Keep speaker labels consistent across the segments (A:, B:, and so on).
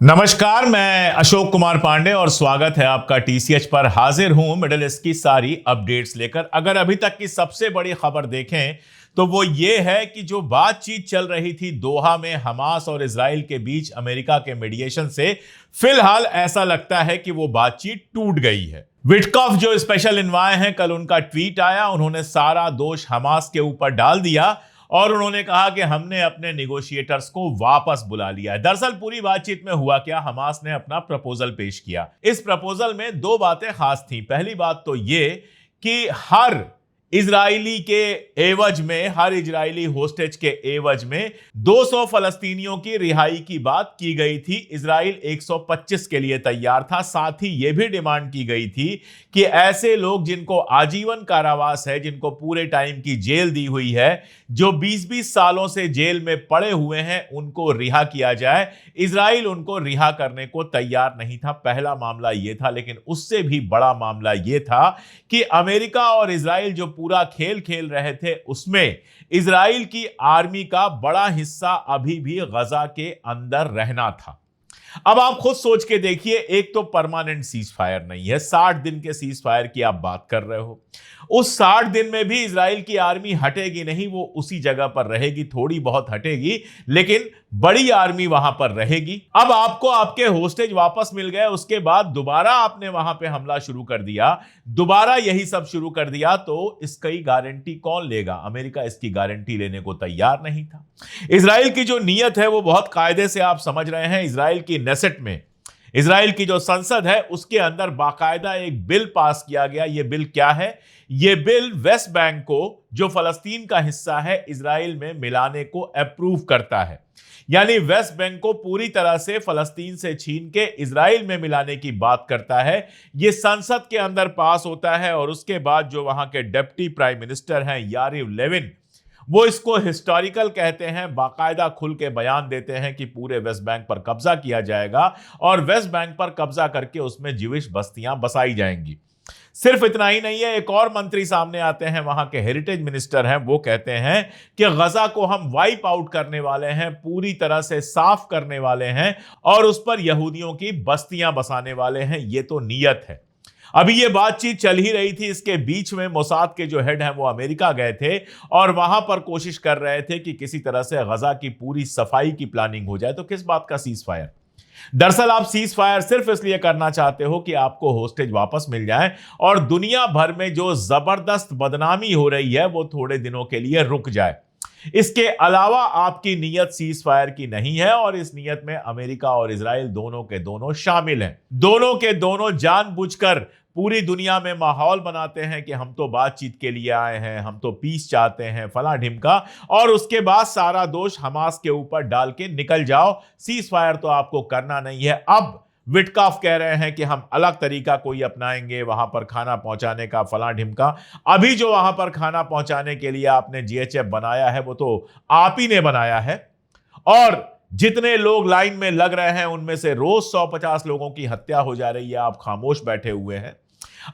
A: नमस्कार, मैं अशोक कुमार पांडे और स्वागत है आपका टीसीएच पर। हाजिर हूं मिडिल ईस्ट की सारी अपडेट्स लेकर। अगर अभी तक की सबसे बड़ी खबर देखें तो वो ये है कि जो बातचीत चल रही थी दोहा में हमास और इजराइल के बीच अमेरिका के मीडिएशन से, फिलहाल ऐसा लगता है कि वो बातचीत टूट गई है। विटकॉफ जो स्पेशल एन्वॉय हैं, कल उनका ट्वीट आया, उन्होंने सारा दोष हमास के ऊपर डाल दिया और उन्होंने कहा कि हमने अपने नेगोशिएटर्स को वापस बुला लिया है। दरअसल पूरी बातचीत में हुआ क्या, हमास ने अपना प्रपोजल पेश किया। इस प्रपोजल में दो बातें खास थी। पहली बात तो ये कि हर इजरायली के एवज में, हर इजरायली होस्टेज के एवज में 200 फलस्तीनियों की रिहाई की बात की गई थी। इजराइल 125 के लिए तैयार था। साथ ही यह भी डिमांड की गई थी कि ऐसे लोग जिनको आजीवन कारावास है, जिनको पूरे टाइम की जेल दी हुई है, जो 20-20 सालों से जेल में पड़े हुए हैं, उनको रिहा किया जाए। इजराइल उनको रिहा करने को तैयार नहीं था। पहला मामला यह था। लेकिन उससे भी बड़ा मामला यह था कि अमेरिका और इजराइल जो पूरा खेल खेल रहे थे, उसमें इजराइल की आर्मी का बड़ा हिस्सा अभी भी गजा के अंदर रहना था। अब आप खुद सोच के देखिए, एक तो परमानेंट सीज फायर नहीं है, 60 दिन के सीज फायर की आप बात कर रहे हो। उस 60 दिन में भी इजराइल की आर्मी हटेगी नहीं, वो उसी जगह पर रहेगी, थोड़ी बहुत हटेगी लेकिन बड़ी आर्मी वहां पर रहेगी। अब आपको आपके होस्टेज वापस मिल गए, उसके बाद दोबारा आपने वहां पे हमला शुरू कर दिया, दोबारा यही सब शुरू कर दिया, तो इसकी गारंटी कौन लेगा? अमेरिका इसकी गारंटी लेने को तैयार नहीं था। इजराइल की जो नीयत है वो बहुत कायदे से आप समझ रहे हैं। इजराइल की नेसेट में, इजराइल की जो संसद है, उसके अंदर बाकायदा एक बिल पास किया गया। यह बिल क्या है? यह बिल वेस्ट बैंक को, जो फलस्तीन का हिस्सा है, इजराइल में मिलाने को अप्रूव करता है। यानी वेस्ट बैंक को पूरी तरह से फलस्तीन से छीन के इजराइल में मिलाने की बात करता है। यह संसद के अंदर पास होता है और उसके बाद जो वहां के डिप्टी प्राइम मिनिस्टर हैं यारिव लेविन, वो इसको हिस्टोरिकल कहते हैं, बाकायदा खुल के बयान देते हैं कि पूरे वेस्ट बैंक पर कब्जा किया जाएगा और वेस्ट बैंक पर कब्जा करके उसमें ज्यूइश बस्तियां बसाई जाएंगी। सिर्फ इतना ही नहीं है, एक और मंत्री सामने आते हैं, वहां के हेरिटेज मिनिस्टर हैं, वो कहते हैं कि गजा को हम वाइप आउट करने वाले हैं, पूरी तरह से साफ करने वाले हैं और उस पर यहूदियों की बस्तियां बसाने वाले हैं। ये तो नीयत है। अभी ये बातचीत चल ही रही थी, इसके बीच में मोसाद के जो हेड हैं वो अमेरिका गए थे और वहां पर कोशिश कर रहे थे कि किसी तरह से गजा की पूरी सफाई की प्लानिंग हो जाए। तो किस बात का सीज फायर? दरअसल आप सीज फायर सिर्फ इसलिए करना चाहते हो कि आपको होस्टेज वापस मिल जाए और दुनिया भर में जो जबरदस्त बदनामी हो रही है वो थोड़े दिनों के लिए रुक जाए। इसके अलावा आपकी नीयत सीज फायर की नहीं है और इस नीयत में अमेरिका और इजराइल दोनों के दोनों शामिल हैं। दोनों के दोनों जानबूझकर पूरी दुनिया में माहौल बनाते हैं कि हम तो बातचीत के लिए आए हैं, हम तो पीस चाहते हैं, फला ढिमका, और उसके बाद सारा दोष हमास के ऊपर डाल के निकल जाओ। सीज फायर तो आपको करना नहीं है। अब विटकॉफ कह रहे हैं कि हम अलग तरीका कोई अपनाएंगे वहां पर खाना पहुंचाने का, फला ढिमका। अभी जो वहां पर खाना पहुंचाने के लिए आपने जीएचएफ बनाया है वो तो आप ही ने बनाया है और जितने लोग लाइन में लग रहे हैं उनमें से रोज 150 लोगों की हत्या हो जा रही है। आप खामोश बैठे हुए हैं।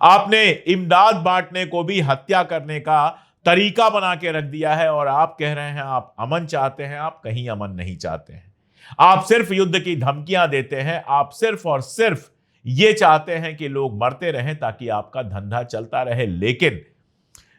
A: आपने इमदाद बांटने को भी हत्या करने का तरीका बना के रख दिया है और आप कह रहे हैं आप अमन चाहते हैं। आप कहीं अमन नहीं चाहते हैं। आप सिर्फ युद्ध की धमकियां देते हैं। आप सिर्फ और सिर्फ ये चाहते हैं कि लोग मरते रहें ताकि आपका धंधा चलता रहे। लेकिन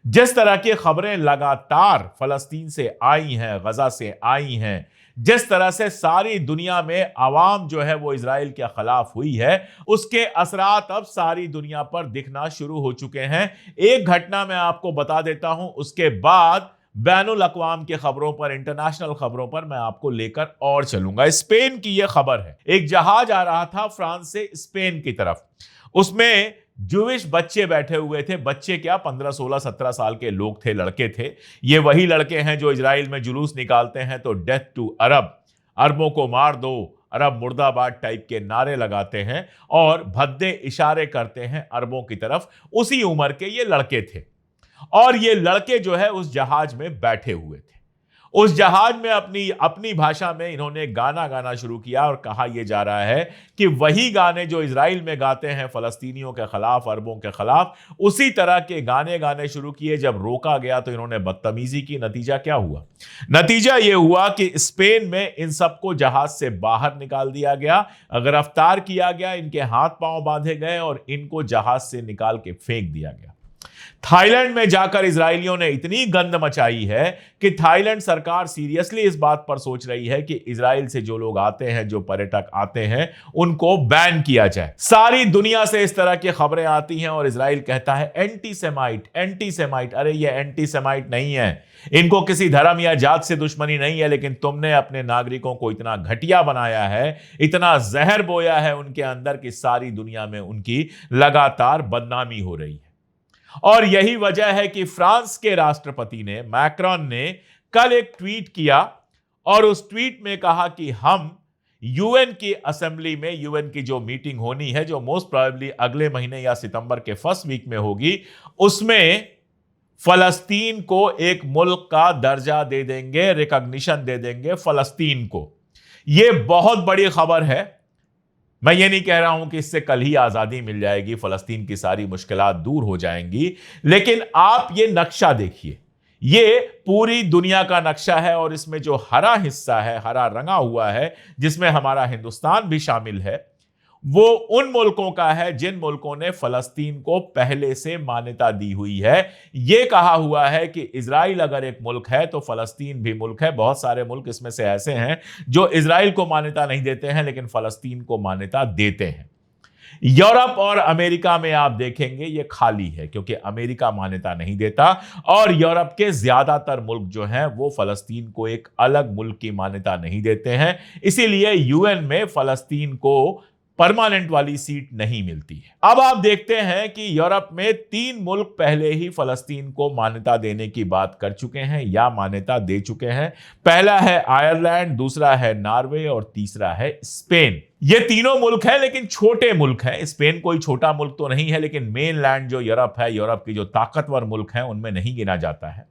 A: जिस तरह की खबरें लगातार फलस्तीन से आई हैं, गजा से आई हैं, जिस तरह से सारी दुनिया में आवाम जो है वो इजराइल के खिलाफ हुई है, उसके असरात अब सारी दुनिया पर दिखना शुरू हो चुके हैं। एक घटना मैं आपको बता देता हूं, उसके बाद बैनुल अक़वाम की खबरों पर, इंटरनेशनल खबरों पर मैं आपको लेकर और चलूंगा। स्पेन की यह खबर है। एक जहाज आ रहा था फ्रांस से स्पेन की तरफ, उसमें जूविश बच्चे बैठे हुए थे। बच्चे क्या, 15, 16, 17 साल के लोग थे, लड़के थे। ये वही लड़के हैं जो इजराइल में जुलूस निकालते हैं तो डेथ टू अरब, अरबों को मार दो, अरब मुर्दाबाद टाइप के नारे लगाते हैं और भद्दे इशारे करते हैं अरबों की तरफ। उसी उम्र के ये लड़के थे और ये लड़के जो है उस जहाज में बैठे हुए थे। उस जहाज में अपनी अपनी भाषा में इन्होंने गाना गाना शुरू किया और कहा यह जा रहा है कि वही गाने जो इजराइल में गाते हैं फलस्तीनियों के खिलाफ, अरबों के खिलाफ, उसी तरह के गाने गाने शुरू किए। जब रोका गया तो इन्होंने बदतमीजी की। नतीजा क्या हुआ? नतीजा यह हुआ कि स्पेन में इन सबको जहाज से बाहर निकाल दिया गया, गिरफ्तार किया गया, इनके हाथ पांव बांधे गए और इनको जहाज से निकाल के फेंक दिया गया। थाईलैंड में जाकर इजरायलियों ने इतनी गंद मचाई है कि थाईलैंड सरकार सीरियसली इस बात पर सोच रही है कि इजराइल से जो लोग आते हैं, जो पर्यटक आते हैं, उनको बैन किया जाए। सारी दुनिया से इस तरह की खबरें आती हैं और इजराइल कहता है एंटी सेमाइट, एंटी सेमाइट। अरे ये एंटी सेमाइट नहीं है, इनको किसी धर्म या जात से दुश्मनी नहीं है, लेकिन तुमने अपने नागरिकों को इतना घटिया बनाया है, इतना जहर बोया है उनके अंदर कि सारी दुनिया में उनकी लगातार बदनामी हो रही है। और यही वजह है कि फ्रांस के राष्ट्रपति ने, मैक्रॉन ने, कल एक ट्वीट किया और उस ट्वीट में कहा कि हम यूएन की असेंबली में, यूएन की जो मीटिंग होनी है, जो मोस्ट प्रोबेबली अगले महीने या सितंबर के फर्स्ट वीक में होगी, उसमें फलस्तीन को एक मुल्क का दर्जा दे देंगे, रिकॉग्निशन दे देंगे फलस्तीन को। यह बहुत बड़ी खबर है। मैं ये नहीं कह रहा हूं कि इससे कल ही आजादी मिल जाएगी, फलस्तीन की सारी मुश्किलात दूर हो जाएंगी, लेकिन आप ये नक्शा देखिए, ये पूरी दुनिया का नक्शा है और इसमें जो हरा हिस्सा है, हरा रंगा हुआ है, जिसमें हमारा हिंदुस्तान भी शामिल है, वो उन मुल्कों का है जिन मुल्कों ने फलस्तीन को पहले से मान्यता दी हुई है। यह कहा हुआ है कि इजराइल अगर एक मुल्क है तो फलस्तीन भी मुल्क है। बहुत सारे मुल्क इसमें से ऐसे हैं जो इजराइल को मान्यता नहीं देते हैं लेकिन फलस्तीन को मान्यता देते हैं। यूरोप और अमेरिका में आप देखेंगे ये खाली है, क्योंकि अमेरिका मान्यता नहीं देता और यूरोप के ज्यादातर मुल्क जो हैं वो फलस्तीन को एक अलग मुल्क की मान्यता नहीं देते हैं। इसीलिए यूएन में फलस्तीन को परमानेंट वाली सीट नहीं मिलती है। अब आप देखते हैं कि यूरोप में 3 मुल्क पहले ही फलस्तीन को मान्यता देने की बात कर चुके हैं या मान्यता दे चुके हैं। पहला है आयरलैंड, दूसरा है नॉर्वे और तीसरा है स्पेन। ये तीनों मुल्क हैं लेकिन छोटे मुल्क हैं। स्पेन कोई छोटा मुल्क तो नहीं है, लेकिन मेनलैंड जो यूरोप है, यूरोप की जो ताकतवर मुल्क हैं, उनमें नहीं गिना जाता है।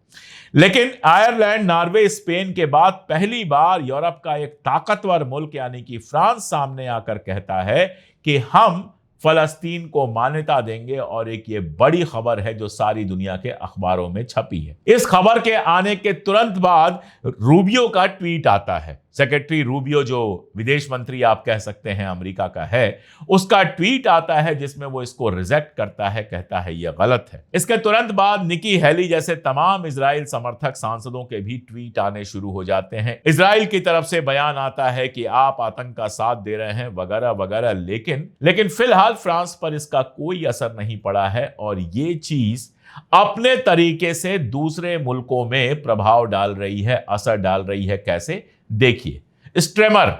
A: लेकिन आयरलैंड, नॉर्वे, स्पेन के बाद पहली बार यूरोप का एक ताकतवर मुल्क यानी कि फ्रांस सामने आकर कहता है कि हम फलस्तीन को मान्यता देंगे। और एक ये बड़ी खबर है जो सारी दुनिया के अखबारों में छपी है। इस खबर के आने के तुरंत बाद रूबियो का ट्वीट आता है। सेक्रेटरी रूबियो, जो विदेश मंत्री आप कह सकते हैं अमेरिका का है, उसका ट्वीट आता है जिसमें वो इसको रिजेक्ट करता है, कहता है यह गलत है। इसके तुरंत बाद निकी हेली जैसे तमाम इजराइल समर्थक सांसदों के भी ट्वीट आने शुरू हो जाते हैं। इजराइल की तरफ से बयान आता है कि आप आतंक का साथ दे रहे हैं वगैरह वगैरह, लेकिन फिलहाल फ्रांस पर इसका कोई असर नहीं पड़ा है और ये चीज अपने तरीके से दूसरे मुल्कों में प्रभाव डाल रही है, असर डाल रही है। कैसे? देखिए, स्ट्रेमर,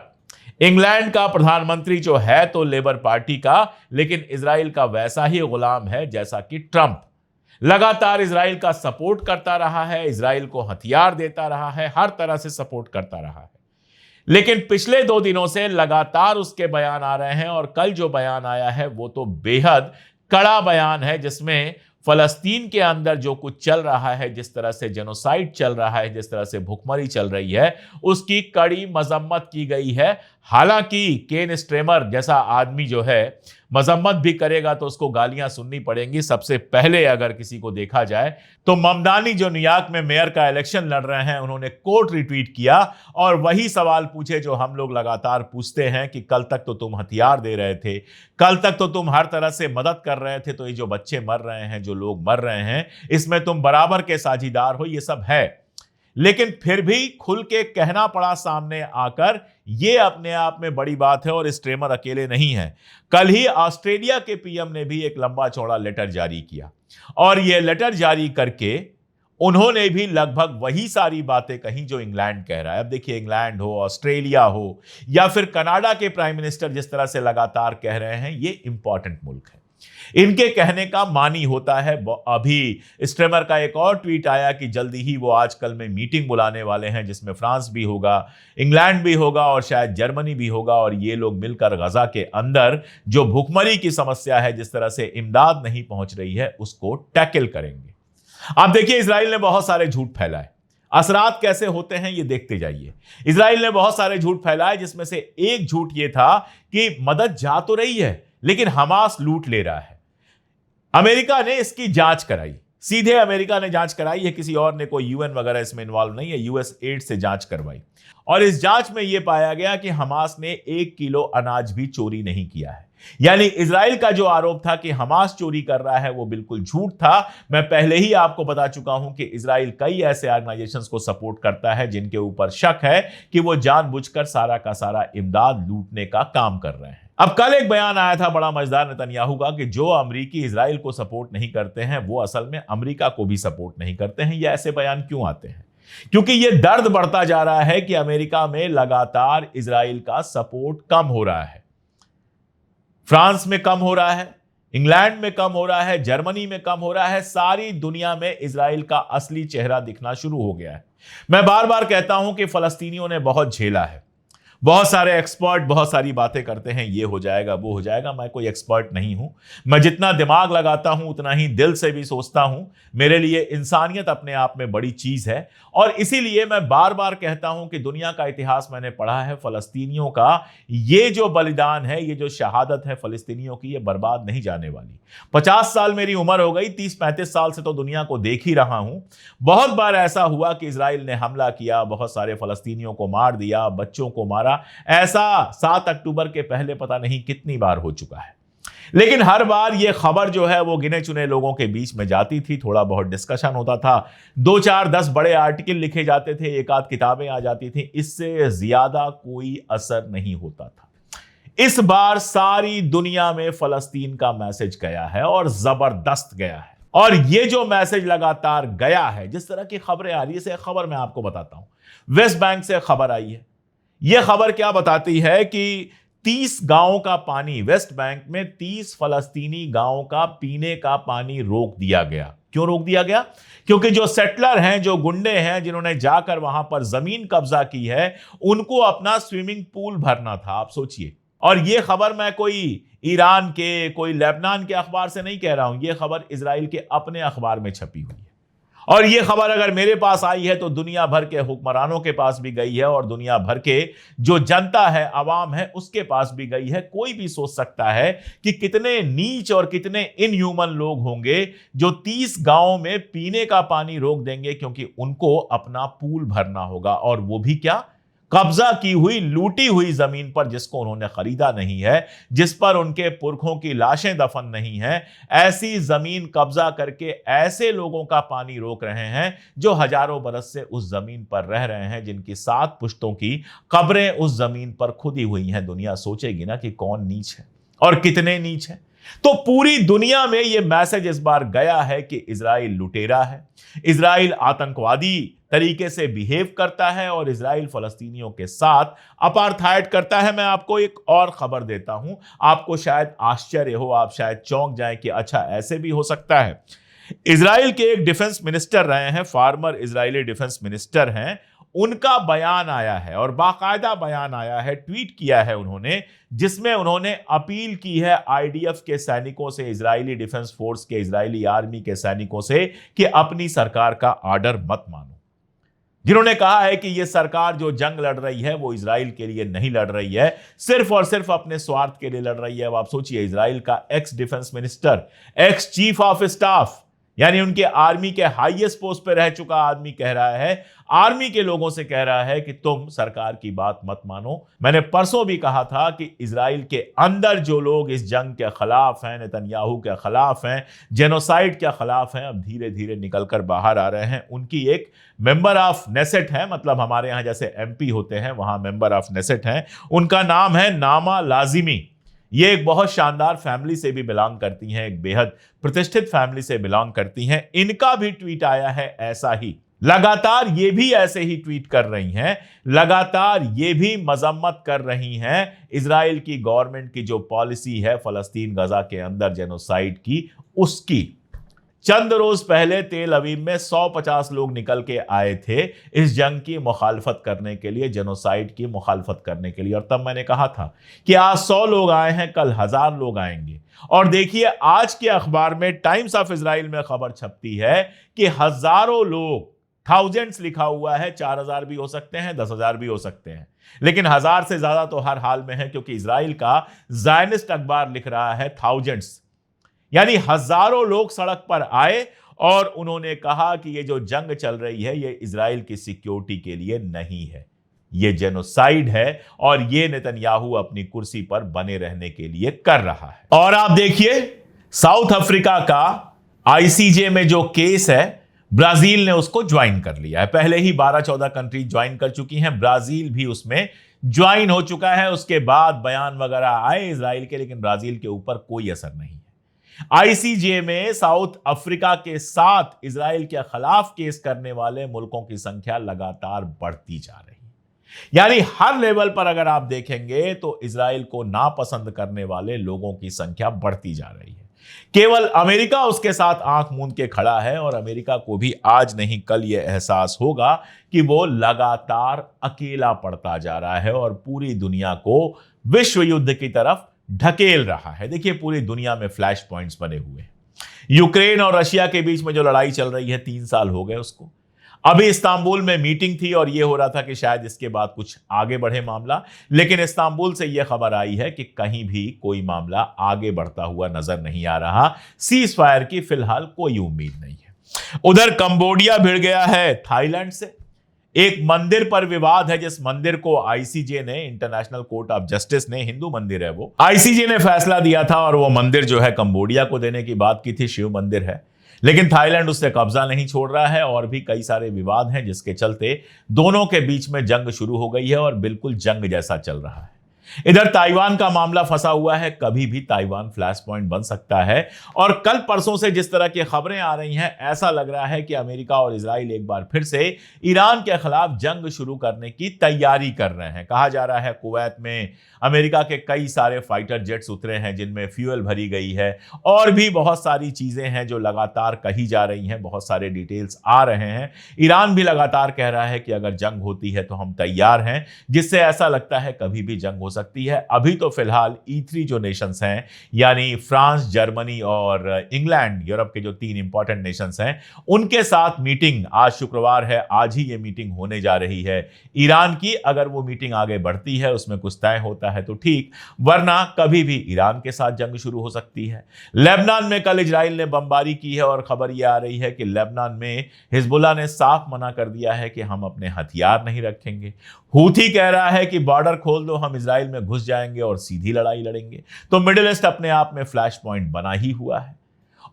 A: इंग्लैंड का प्रधानमंत्री, जो है तो लेबर पार्टी का, लेकिन इजराइल का वैसा ही गुलाम है जैसा कि ट्रंप। लगातार इजराइल का सपोर्ट करता रहा है, इजराइल को हथियार देता रहा है, हर तरह से सपोर्ट करता रहा है। लेकिन पिछले 2 दिनों से लगातार उसके बयान आ रहे हैं और कल जो बयान आया है वो तो बेहद कड़ा बयान है, जिसमें फलस्तीन के अंदर जो कुछ चल रहा है, जिस तरह से जेनोसाइड चल रहा है, जिस तरह से भुखमरी चल रही है, उसकी कड़ी मजम्मत की गई है। हालांकि केन स्ट्रेमर जैसा आदमी जो है मजम्मत भी करेगा तो उसको गालियां सुननी पड़ेंगी। सबसे पहले अगर किसी को देखा जाए तो ममदानी, जो न्यूयॉर्क में मेयर का इलेक्शन लड़ रहे हैं, उन्होंने कोर्ट रिट्वीट किया और वही सवाल पूछे जो हम लोग लगातार पूछते हैं कि कल तक तो तुम हथियार दे रहे थे, कल तक तो तुम हर तरह से मदद कर रहे थे, तो ये जो बच्चे मर रहे हैं, जो लोग मर रहे हैं, इसमें तुम बराबर के साझीदार हो, ये सब है। लेकिन फिर भी खुल के कहना पड़ा सामने आकर, यह अपने आप में बड़ी बात है और स्ट्रेमर अकेले नहीं है। कल ही ऑस्ट्रेलिया के पीएम ने भी एक लंबा चौड़ा लेटर जारी किया और यह लेटर जारी करके उन्होंने भी लगभग वही सारी बातें कही जो इंग्लैंड कह रहा है। अब देखिए, इंग्लैंड हो, ऑस्ट्रेलिया हो या फिर कनाडा के प्राइम मिनिस्टर जिस तरह से लगातार कह रहे हैं, ये इंपॉर्टेंट मुल्क है, इनके कहने का मानी होता है। अभी स्ट्रेमर का एक और ट्वीट आया कि जल्दी ही वो आजकल में मीटिंग बुलाने वाले हैं जिसमें फ्रांस भी होगा, इंग्लैंड भी होगा और शायद जर्मनी भी होगा और ये लोग मिलकर गजा के अंदर जो भुखमरी की समस्या है, जिस तरह से इमदाद नहीं पहुंच रही है, उसको टैकल करेंगे। आप देखिए, इजराइल ने बहुत सारे झूठ फैलाए। असरात कैसे होते हैं ये देखते जाइए। इजराइल ने बहुत सारे झूठ फैलाए, जिसमें से एक झूठ ये था कि मदद जा तो रही है लेकिन हमास लूट ले रहा है। अमेरिका ने इसकी जांच कराई, सीधे अमेरिका ने जांच कराई है, किसी और ने, कोई यूएन वगैरह इसमें इन्वॉल्व नहीं है, यूएस एड से जांच करवाई। और इस जांच में यह पाया गया कि हमास ने 1 किलो अनाज भी चोरी नहीं किया है। यानी इजराइल का जो आरोप था कि हमास चोरी कर रहा है वो बिल्कुल झूठ था। मैं पहले ही आपको बता चुका हूं कि इजराइल कई ऐसे ऑर्गेनाइजेशंस को सपोर्ट करता है जिनके ऊपर शक है कि वो जानबूझकर सारा का सारा इमदाद लूटने का काम कर रहे हैं। अब कल एक बयान आया था बड़ा मजेदार नेतन्याहू का कि जो अमेरिकी इजराइल को सपोर्ट नहीं करते हैं वो असल में अमेरिका को भी सपोर्ट नहीं करते हैं। ये ऐसे बयान क्यों आते हैं? क्योंकि ये दर्द बढ़ता जा रहा है कि अमेरिका में लगातार इजराइल का सपोर्ट कम हो रहा है। फ्रांस में कम हो रहा है, इंग्लैंड में कम हो रहा है, जर्मनी में कम हो रहा है, सारी दुनिया में इजराइल का असली चेहरा दिखना शुरू हो गया है। मैं बार बार कहता हूं कि फलस्तीनियों ने बहुत झेला है। बहुत सारे एक्सपर्ट बहुत सारी बातें करते हैं, ये हो जाएगा वो हो जाएगा। मैं कोई एक्सपर्ट नहीं हूं। मैं जितना दिमाग लगाता हूं उतना ही दिल से भी सोचता हूं। मेरे लिए इंसानियत अपने आप में बड़ी चीज है और इसीलिए मैं बार बार कहता हूं कि दुनिया का इतिहास मैंने पढ़ा है, फलस्तीनियों का ये जो बलिदान है, ये जो शहादत है फलस्तीनियों की, ये बर्बाद नहीं जाने वाली। 50 साल मेरी उम्र हो गई, 30-35 साल से तो दुनिया को देख ही रहा हूं। बहुत बार ऐसा हुआ कि इजराइल ने हमला किया, बहुत सारे फलस्तीनियों को मार दिया, बच्चों को मारा। ऐसा 7 अक्टूबर के पहले पता नहीं कितनी बार हो चुका है। लेकिन हर बार यह खबर जो है वो गिने चुने लोगों के बीच में जाती थी, थोड़ा बहुत डिस्कशन होता था, 2-4-10 बड़े आर्टिकल लिखे जाते थे, एक आध किताबें आ जाती थी, इससे ज्यादा कोई असर नहीं होता था। इस बार सारी दुनिया में फलस्तीन का मैसेज गया है और जबरदस्त गया है। और यह जो मैसेज लगातार गया है, जिस तरह की खबरें आ रही है, खबर मैं आपको बताता हूं। वेस्ट बैंक से खबर आई है। यह खबर क्या बताती है कि 30 गांवों का पानी, वेस्ट बैंक में 30 फलस्तीनी गांवों का पीने का पानी रोक दिया गया। क्यों रोक दिया गया? क्योंकि जो सेटलर हैं, जो गुंडे हैं, जिन्होंने जाकर वहां पर जमीन कब्जा की है, उनको अपना स्विमिंग पूल भरना था। आप सोचिए। और यह खबर मैं कोई ईरान के, कोई लेबनान के अखबार से नहीं कह रहा हूं, यह खबर इजराइल के अपने अखबार में छपी हुई है। और यह खबर अगर मेरे पास आई है तो दुनिया भर के हुक्मरानों के पास भी गई है और दुनिया भर के जो जनता है, आवाम है, उसके पास भी गई है। कोई भी सोच सकता है कि कितने नीच और कितने इनह्यूमन लोग होंगे जो 30 गांवों में पीने का पानी रोक देंगे क्योंकि उनको अपना पूल भरना होगा। और वो भी क्या? कब्जा की हुई, लूटी हुई जमीन पर, जिसको उन्होंने खरीदा नहीं है, जिस पर उनके पुरखों की लाशें दफन नहीं है। ऐसी जमीन कब्जा करके ऐसे लोगों का पानी रोक रहे हैं जो हजारों बरस से उस जमीन पर रह रहे हैं, जिनकी 7 पुश्तों की कब्रें उस जमीन पर खुदी हुई हैं। दुनिया सोचेगी ना कि कौन नीच है और कितने नीच है। तो पूरी दुनिया में यह मैसेज इस बार गया है कि इजराइल लुटेरा है, इजराइल आतंकवादी तरीके से बिहेव करता है और इजराइल फलस्तीनियों के साथ अपार्थाइड करता है। मैं आपको एक और खबर देता हूं, आपको शायद आश्चर्य हो, आप शायद चौंक जाएं कि अच्छा ऐसे भी हो सकता है। इजराइल के एक डिफेंस मिनिस्टर रहे हैं, फार्मर इजरायली डिफेंस मिनिस्टर हैं, उनका बयान आया है और बाकायदा बयान आया है, ट्वीट किया है उन्होंने, जिसमें उन्होंने अपील की है आईडीएफ के सैनिकों से, इजरायली डिफेंस फोर्स के, इजरायली आर्मी के सैनिकों से कि अपनी सरकार का आर्डर मत मानो। जिन्होंने कहा है कि यह सरकार जो जंग लड़ रही है वो इजराइल के लिए नहीं लड़ रही है, सिर्फ और सिर्फ अपने स्वार्थ के लिए लड़ रही है। अब आप सोचिए, इजराइल का x defence minister, ex chief of staff, यानी उनके आर्मी के हाईएस्ट पोस्ट पे रह चुका आदमी कह रहा है, आर्मी के लोगों से कह रहा है कि तुम सरकार की बात मत मानो। मैंने परसों भी कहा था कि इजराइल के अंदर जो लोग इस जंग के खिलाफ हैं, नेतन्याहू के खिलाफ हैं, जेनोसाइड के खिलाफ हैं, अब धीरे धीरे निकलकर बाहर आ रहे हैं। उनकी एक मेंबर ऑफ नेसेट है, मतलब हमारे यहां जैसे एमपी होते हैं वहां मेंबर ऑफ नेसेट हैं, उनका नाम है नामा लाजिमी। ये एक बहुत शानदार फैमिली से भी बिलोंग करती हैं, एक बेहद प्रतिष्ठित फैमिली से बिलोंग करती हैं। इनका भी ट्वीट आया है ऐसा ही। लगातार ये भी ऐसे ही ट्वीट कर रही हैं, लगातार ये भी मजम्मत कर रही हैं इजराइल की गवर्नमेंट की जो पॉलिसी है फलस्तीन गजा के अंदर जेनोसाइड की, उसकी। चंद रोज पहले तेल अवीव में 150 लोग निकल के आए थे इस जंग की मुखालफत करने के लिए, जेनोसाइड की मुखालफत करने के लिए। और तब मैंने कहा था कि आज 100 लोग आए हैं, कल 1000 लोग आएंगे। और देखिए आज के अखबार में, टाइम्स ऑफ इजराइल में खबर छपती है कि हजारों लोग थाउजेंड्स लिखा हुआ है, 4,000 भी हो सकते हैं, 10,000 भी हो सकते हैं, लेकिन 1,000 से ज्यादा तो हर हाल में है, क्योंकि इजराइल का ज़ायनिस्ट अखबार लिख रहा है थाउजेंड्स, यानी हजारों लोग सड़क पर आए और उन्होंने कहा कि ये जो जंग चल रही है ये इजराइल की सिक्योरिटी के लिए नहीं है, ये जेनोसाइड है और ये नेतन्याहू अपनी कुर्सी पर बने रहने के लिए कर रहा है। और आप देखिए, साउथ अफ्रीका का आईसीजे में जो केस है, ब्राजील ने उसको ज्वाइन कर लिया है। पहले ही 12-14 कंट्री ज्वाइन कर चुकी हैं, ब्राजील भी उसमें ज्वाइन हो चुका है। उसके बाद बयान वगैरह आए इजराइल के, लेकिन ब्राजील के ऊपर कोई असर नहीं है। आईसीजे में साउथ अफ्रीका के साथ इजराइल के खिलाफ केस करने वाले मुल्कों की संख्या लगातार बढ़ती जा रही है। यानी हर लेवल पर अगर आप देखेंगे तो इजराइल को नापसंद करने वाले लोगों की संख्या बढ़ती जा रही है। केवल अमेरिका उसके साथ आंख मूंद के खड़ा है, और अमेरिका को भी आज नहीं कल यह एहसास होगा कि वो लगातार अकेला पड़ता जा रहा है और पूरी दुनिया को विश्व युद्ध की तरफ ढकेल रहा है। देखिए, पूरी दुनिया में फ्लैश पॉइंट्स बने हुए हैं। यूक्रेन और रशिया के बीच में जो लड़ाई चल रही है, 3 साल हो गए उसको। अभी इस्तांबुल में मीटिंग थी और यह हो रहा था कि शायद इसके बाद कुछ आगे बढ़े मामला, लेकिन इस्तांबुल से यह खबर आई है कि कहीं भी कोई मामला आगे बढ़ता हुआ नजर नहीं आ रहा। सीज फायर की फिलहाल कोई उम्मीद नहीं है। उधर कंबोडिया भिड़ गया है थाईलैंड से। एक मंदिर पर विवाद है, जिस मंदिर को आईसीजे ने, इंटरनेशनल कोर्ट ऑफ जस्टिस ने, हिंदू मंदिर है वो, आईसीजे ने फैसला दिया था और वो मंदिर जो है कंबोडिया को देने की बात की थी, शिव मंदिर है, लेकिन थाईलैंड उससे कब्जा नहीं छोड़ रहा है और भी कई सारे विवाद हैं, जिसके चलते दोनों के बीच में जंग शुरू हो गई है और बिल्कुल जंग जैसा चल रहा है। इधर ताइवान का मामला फंसा हुआ है, कभी भी ताइवान फ्लैश पॉइंट बन सकता है। और कल परसों से जिस तरह की खबरें आ रही हैं, ऐसा लग रहा है कि अमेरिका और इजराइल एक बार फिर से ईरान के खिलाफ जंग शुरू करने की तैयारी कर रहे हैं। कहा जा रहा है कुवैत में अमेरिका के कई सारे फाइटर जेट्स उतरे हैं, जिनमें फ्यूल भरी गई है, और भी बहुत सारी चीजें हैं जो लगातार कही जा रही हैं, बहुत सारे डिटेल्स आ रहे हैं। ईरान भी लगातार कह रहा है कि अगर जंग होती है तो हम तैयार हैं, जिससे ऐसा लगता है कभी भी जंग हो सकती है। अभी तो फिलहाल E3 जो नेशंस हैं, यानी फ्रांस, जर्मनी और इंग्लैंड, यूरोप के जो 3 इंपॉर्टेंट नेशंस हैं, उनके साथ मीटिंग आज शुक्रवार है, आज ही ये मीटिंग होने जा रही है ईरान की। अगर वो मीटिंग आगे बढ़ती है, उसमें कुछ तय होता है तो ठीक, वरना कभी भी ईरान के साथ जंग शुरू हो सकती है। लेबनान में कल इजराइल ने बमबारी की है और खबर यह आ रही है कि लेबनान में हिजबुल्लाह ने साफ मना कर दिया है कि हम अपने हथियार नहीं रखेंगे। हूथी कह रहा है कि बॉर्डर खोल दो, हम इजराइल में घुस जाएंगे और सीधी लड़ाई लड़ेंगे। तो मिडिल ईस्ट अपने आप में फ्लैश पॉइंट बना ही हुआ है।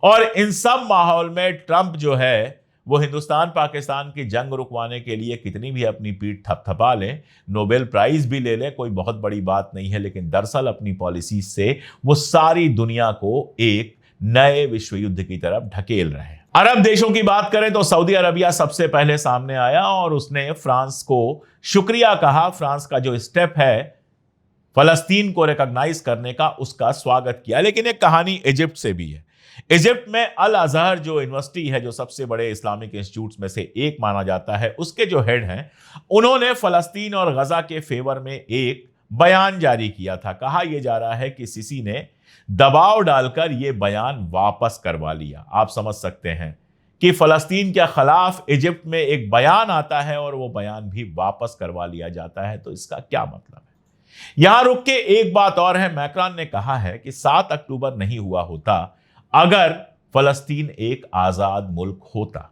A: और इन सब माहौल में ट्रंप जो है वो हिंदुस्तान पाकिस्तान की जंग रुकवाने के लिए कितनी भी अपनी पीठ थपथपा लें, नोबेल प्राइज भी ले लें, कोई बहुत बड़ी बात नहीं है, लेकिन दरअसल अपनी पॉलिसी से वो सारी दुनिया को एक नए विश्व युद्ध की तरफ ढकेल रहे हैं। अरब देशों की बात करें तो सऊदी अरबिया सबसे पहले सामने आया और उसने फ्रांस को शुक्रिया कहा। फ्रांस का जो स्टेप है फलस्तीन को रिकॉग्नाइज करने का, उसका स्वागत किया। लेकिन एक कहानी इजिप्ट से भी है। इजिप्ट में अल अजहर जो यूनिवर्सिटी है, जो सबसे बड़े इस्लामिक इंस्टीट्यूट्स में से एक माना जाता है, उसके जो हेड हैं, उन्होंने फलस्तीन और गजा के फेवर में एक बयान जारी किया था। कहा यह जा रहा है कि सीसी ने दबाव डालकर यह बयान वापस करवा लिया। आप समझ सकते हैं कि फलस्तीन के खिलाफ इजिप्ट में एक बयान आता है और वो बयान भी वापस करवा लिया जाता है, तो इसका क्या मतलब है? यहां रुक के एक बात और है, मैक्रॉन ने कहा है कि 7 अक्टूबर नहीं हुआ होता अगर फलस्तीन एक आजाद मुल्क होता।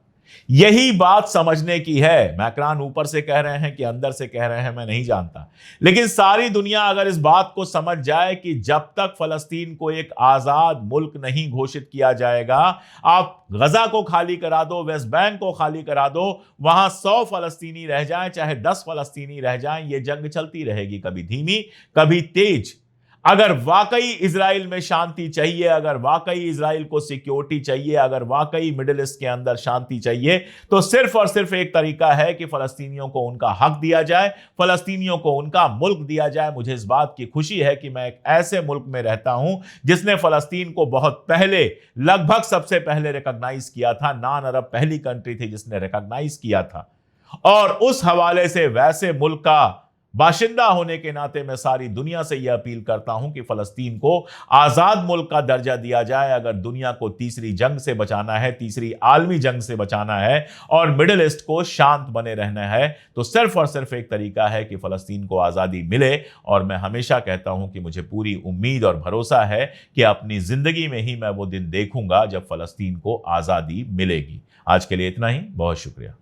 A: यही बात समझने की है। मैक्रॉन ऊपर से कह रहे हैं कि अंदर से कह रहे हैं, मैं नहीं जानता, लेकिन सारी दुनिया अगर इस बात को समझ जाए कि जब तक फलस्तीन को एक आजाद मुल्क नहीं घोषित किया जाएगा, आप गजा को खाली करा दो, वेस्ट बैंक को खाली करा दो, वहां 100 फलस्तीनी रह जाएं, चाहे 10 फलस्तीनी रह जाएं, ये जंग चलती रहेगी, कभी धीमी कभी तेज। अगर वाकई इजराइल में शांति चाहिए, अगर वाकई इजराइल को सिक्योरिटी चाहिए, अगर वाकई मिडिल ईस्ट के अंदर शांति चाहिए, तो सिर्फ और सिर्फ एक तरीका है कि फलस्तीनियों को उनका हक दिया जाए, फलस्तीनियों को उनका मुल्क दिया जाए। मुझे इस बात की खुशी है कि मैं एक ऐसे मुल्क में रहता हूं जिसने फलस्तीन को बहुत पहले, लगभग सबसे पहले रिकॉग्नाइज किया था। नॉन अरब पहली कंट्री थी जिसने रिकॉग्नाइज किया था, और उस हवाले से वैसे मुल्क का बाशिंदा होने के नाते मैं सारी दुनिया से यह अपील करता हूं कि फलस्तीन को आजाद मुल्क का दर्जा दिया जाए। अगर दुनिया को तीसरी जंग से बचाना है, तीसरी आलमी जंग से बचाना है और मिडिल ईस्ट को शांत बने रहना है, तो सिर्फ और सिर्फ एक तरीका है कि फलस्तीन को आजादी मिले। और मैं हमेशा कहता हूं कि मुझे पूरी उम्मीद और भरोसा है कि अपनी जिंदगी में ही मैं वो दिन देखूंगा जब फलस्तीन को आजादी मिलेगी। आज के लिए इतना ही, बहुत शुक्रिया।